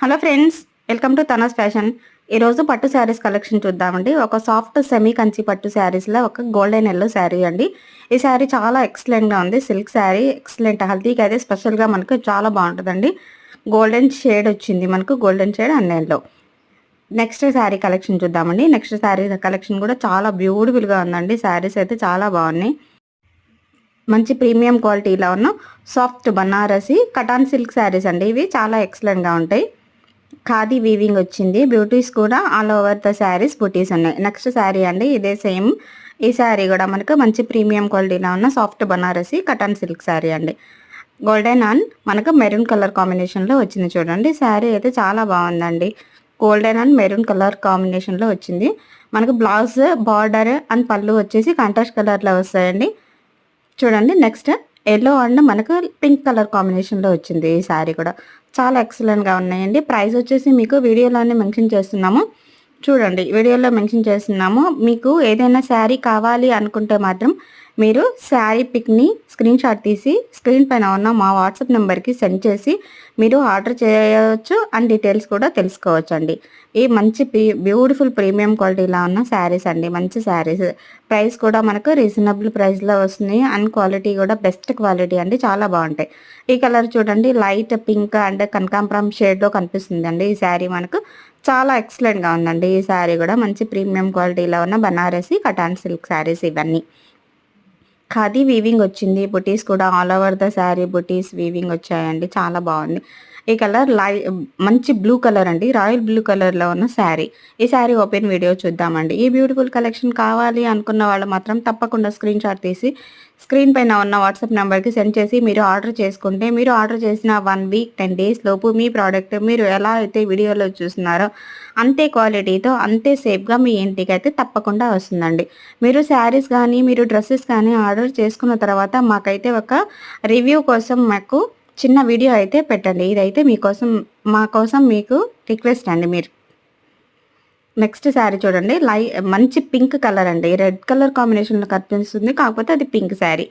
Hello friends, welcome to Tana's fashion. ఈరోజు పట్టు saris collection చూద్దామండి. ఒక సాఫ్ట్ సెమీ కంచి పట్టు శారీస్లో ఒక గోల్డెన్ ఎల్లో శారీ అండి. ఈ శారీ చాలా ఎక్సలెంట్గా ఉంది. Silk sari excellent. హల్దీకి అయితే స్పెషల్గా మనకు చాలా బాగుంటుందండి. గోల్డెన్ షేడ్ వచ్చింది మనకు, golden shade and yellow. Next sari collection చూద్దామండి. నెక్స్ట్ శారీ కలెక్షన్ కూడా చాలా బ్యూటిఫుల్గా ఉందండి. శారీస్ అయితే చాలా బాగున్నాయి. మంచి ప్రీమియం క్వాలిటీలో ఉన్న soft Banarasi cotton silk saris అండి. ఇవి చాలా ఎక్సలెంట్గా ఉంటాయి. ఖాదీ వీవింగ్ వచ్చింది. బ్యూటీస్ కూడా ఆల్ ఓవర్ ద శారీస్ బూటీస్ ఉన్నాయి. నెక్స్ట్ శారీ అండి, ఇదే సేమ్. ఈ శారీ కూడా మనకు మంచి ప్రీమియం క్వాలిటీలో ఉన్న సాఫ్ట్ బనారసి కటన్ సిల్క్ శారీ అండి. గోల్డెన్ అండ్ మనకు మెరూన్ కలర్ కాంబినేషన్లో వచ్చింది. చూడండి, శారీ అయితే చాలా బాగుందండి. గోల్డెన్ అండ్ మెరూన్ కలర్ కాంబినేషన్లో వచ్చింది. మనకు బ్లౌజ్, బార్డర్ అండ్ పళ్ళు వచ్చేసి కాంట్రాస్ట్ కలర్లో వస్తాయండి. చూడండి, నెక్స్ట్ ఎల్లో అండ్ మనకు పింక్ కలర్ కాంబినేషన్లో వచ్చింది. ఈ శారీ కూడా చాలా ఎక్సలెంట్గా ఉన్నాయండి. ప్రైస్ వచ్చేసి మీకు వీడియోలోనే మెన్షన్ చేస్తున్నాము. చూడండి, వీడియోలో మెన్షన్ చేస్తున్నాము. మీకు ఏదైనా శారీ కావాలి అనుకుంటే మాత్రం మీరు శారీ పిక్ని స్క్రీన్ షాట్ తీసి స్క్రీన్ పైన ఉన్న మా వాట్సాప్ నెంబర్కి సెండ్ చేసి మీరు ఆర్డర్ చేయవచ్చు అండ్ డీటెయిల్స్ కూడా తెలుసుకోవచ్చు అండి. ఈ మంచి బ్యూటిఫుల్ ప్రీమియం క్వాలిటీలో ఉన్న శారీస్ అండి. మంచి శారీస్. ప్రైస్ కూడా మనకు రీజనబుల్ ప్రైస్లో వస్తున్నాయి అండ్ క్వాలిటీ కూడా బెస్ట్ క్వాలిటీ అండి. చాలా బాగుంటాయి. ఈ కలర్ చూడండి, లైట్ పింక్ అండ్ కనకాంబరం షేడ్లో కనిపిస్తుంది అండి. ఈ శారీ మనకు చాలా ఎక్సలెంట్గా ఉందండి. ఈ శారీ కూడా మంచి ప్రీమియం క్వాలిటీలో ఉన్న బనారసి కటాన్ సిల్క్ శారీస్ ఇవన్నీ. ఖాదీ వీవింగ్ వచ్చింది. బుటీస్ కూడా all over the sari buttis weaving వచ్చాయండి. చాలా బాగుంది. ఈ కలర్ మంచి బ్లూ కలర్ అండి. రాయల్ బ్లూ కలర్లో ఉన్న శారీ. ఈ శారీ ఓపెన్ వీడియో చూద్దామండి. ఈ బ్యూటిఫుల్ కలెక్షన్ కావాలి అనుకున్న వాళ్ళు మాత్రం తప్పకుండా స్క్రీన్ షాట్ తీసి స్క్రీన్ పైన ఉన్న వాట్సాప్ నెంబర్కి సెండ్ చేసి మీరు ఆర్డర్ చేసుకుంటే, మీరు ఆర్డర్ చేసిన 1 వీక్ 10 డేస్ లోపు మీ ప్రోడక్ట్ మీరు ఎలా అయితే వీడియోలో చూస్తున్నారో అంతే క్వాలిటీతో అంతే సేఫ్గా మీ ఇంటికి అయితే తప్పకుండా వస్తుందండి. మీరు శారీస్ కానీ మీరు డ్రెస్సెస్ కానీ ఆర్డర్ చేసుకున్న తర్వాత మాకైతే ఒక రివ్యూ కోసం మాకు చిన్న వీడియో అయితే పెట్టండి. ఇదైతే మీకోసం, మా కోసం మీకు రిక్వెస్ట్ అండి. మీరు నెక్స్ట్ శారీ చూడండి, మంచి పింక్ కలర్ అండి. రెడ్ కలర్ కాంబినేషన్లో కనిపిస్తుంది, కాకపోతే అది పింక్ శారీ.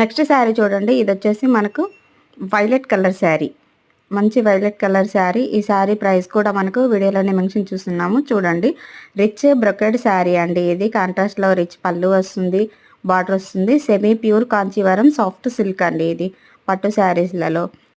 నెక్స్ట్ శారీ చూడండి, ఇది వచ్చేసి మనకు వైలెట్ కలర్ శారీ. మంచి వైలెట్ కలర్ శారీ. ఈ శారీ ప్రైస్ కూడా మనకు వీడియోలోనే మెన్షన్ చూస్తున్నాము. చూడండి, రిచ్ బ్రొకెడ్ శారీ అండి. ఇది కాంట్రాస్ట్లో రిచ్ పళ్ళు వస్తుంది, బార్డర్ వస్తుంది. Semi pure Kanjeevaram soft silk అండి. ఇది పట్టు శారీస్లలో